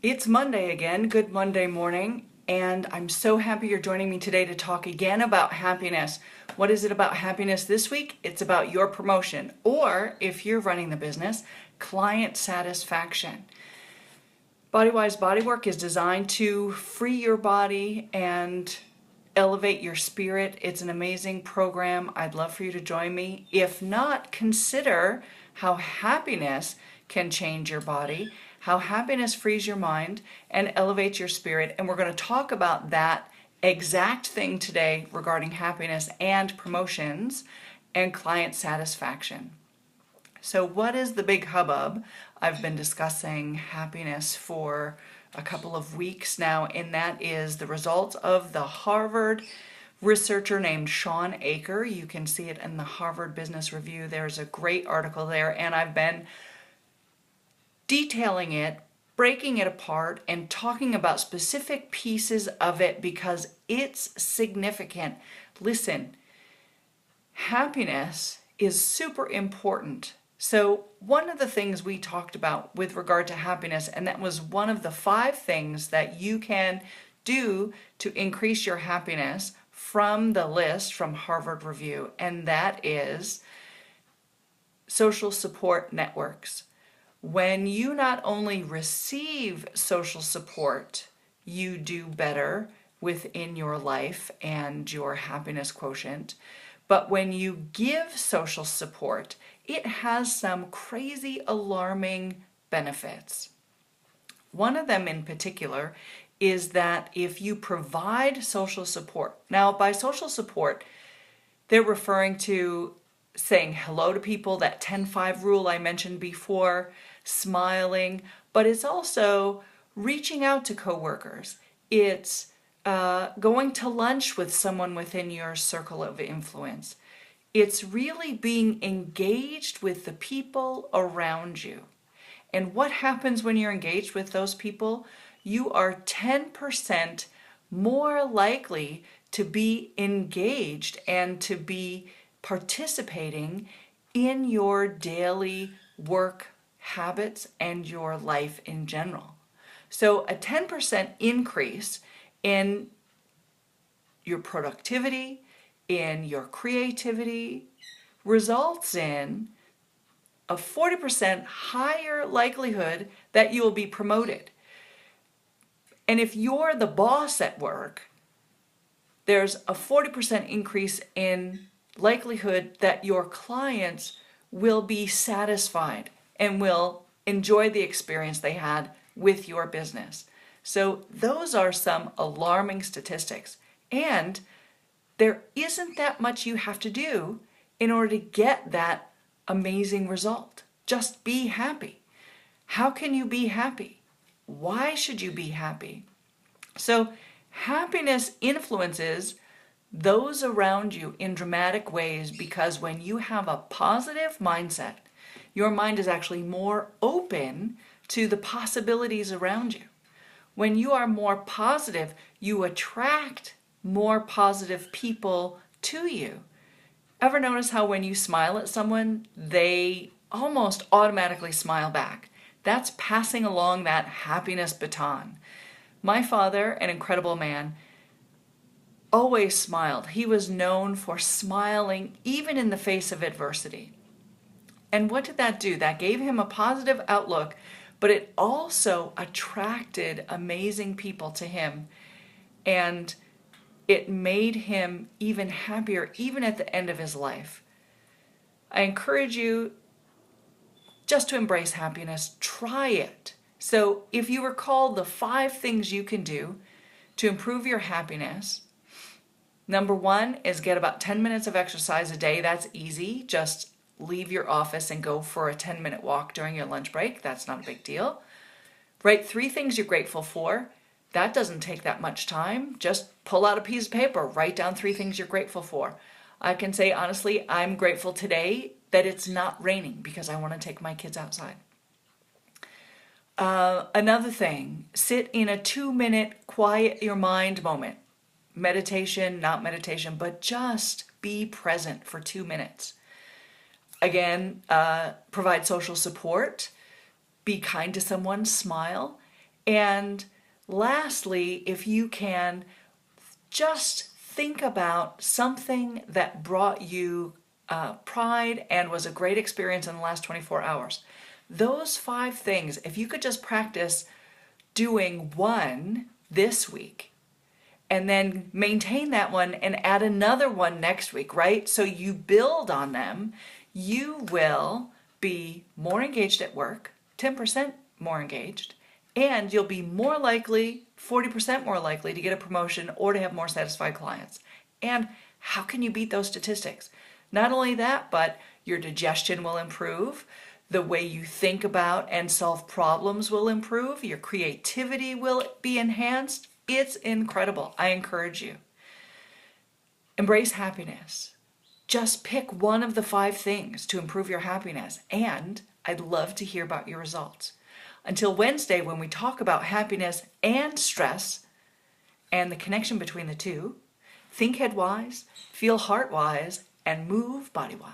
It's Monday again. Good Monday morning. And I'm so happy you're joining me today to talk again about happiness. What is it about happiness this week? It's about your promotion, or if you're running the business, client satisfaction. Bodywise Bodywork is designed to free your body and elevate your spirit. It's an amazing program. I'd love for you to join me. If not, consider how happiness can change your body, how happiness frees your mind and elevates your spirit. And we're going to talk about that exact thing today regarding happiness and promotions and client satisfaction. So what is the big hubbub? I've been discussing happiness for a couple of weeks now, and that is the results of the Harvard researcher named Sean Aker. You can see it in the Harvard Business Review. There's a great article there, and I've been detailing it, breaking it apart, and talking about specific pieces of it because it's significant. Listen, happiness is super important. So one of the things we talked about with regard to happiness, and that was one of the 5 things that you can do to increase your happiness from the list from Harvard Review, and that is social support networks. When you not only receive social support, you do better within your life and your happiness quotient. But when you give social support, it has some crazy, alarming benefits. One of them in particular is that if you provide social support, now by social support, they're referring to saying hello to people, that 10-5 rule I mentioned before, smiling, but it's also reaching out to coworkers. It's going to lunch with someone within your circle of influence. It's really being engaged with the people around you. And what happens when you're engaged with those people? You are 10% more likely to be engaged and to be participating in your daily work habits and your life in general. So a 10% increase in your productivity, in your creativity, results in a 40% higher likelihood that you will be promoted. And if you're the boss at work, there's a 40% increase in likelihood that your clients will be satisfied and will enjoy the experience they had with your business. So those are some alarming statistics. And there isn't that much you have to do in order to get that amazing result. Just be happy. How can you be happy? Why should you be happy? So happiness influences those around you in dramatic ways because when you have a positive mindset, your mind is actually more open to the possibilities around you. When you are more positive, you attract more positive people to you. Ever notice how when you smile at someone, they almost automatically smile back? That's passing along that happiness baton. My father, an incredible man, always smiled. He was known for smiling even in the face of adversity. And what did that do? That gave him a positive outlook, but it also attracted amazing people to him. And it made him even happier, even at the end of his life. I encourage you just to embrace happiness. Try it. So if you recall the 5 things you can do to improve your happiness, number 1 is get about 10 minutes of exercise a day. That's easy. Just leave your office and go for a 10-minute walk during your lunch break. That's not a big deal. Write 3 things you're grateful for. That doesn't take that much time. Just pull out a piece of paper, write down 3 things you're grateful for. I can say honestly, I'm grateful today that it's not raining because I want to take my kids outside. Another thing, sit in a 2-minute quiet your mind moment. Meditation, not meditation, but just be present for 2 minutes. Again, provide social support, be kind to someone, smile, And lastly, if you can just think about something that brought you pride and was a great experience in the last 24 hours. Those 5 things, if you could just practice doing one this week and then maintain that one and add another one next week, right? So you build on them, you will be more engaged at work, 10% more engaged, and you'll be more likely, 40% more likely to get a promotion or to have more satisfied clients. And how can you beat those statistics? Not only that, but your digestion will improve, the way you think about and solve problems will improve, your creativity will be enhanced. It's incredible. I encourage you. Embrace happiness. Just pick one of the 5 things to improve your happiness, and I'd love to hear about your results. Until Wednesday, when we talk about happiness and stress and the connection between the two, think head-wise, feel heart-wise, and move body-wise.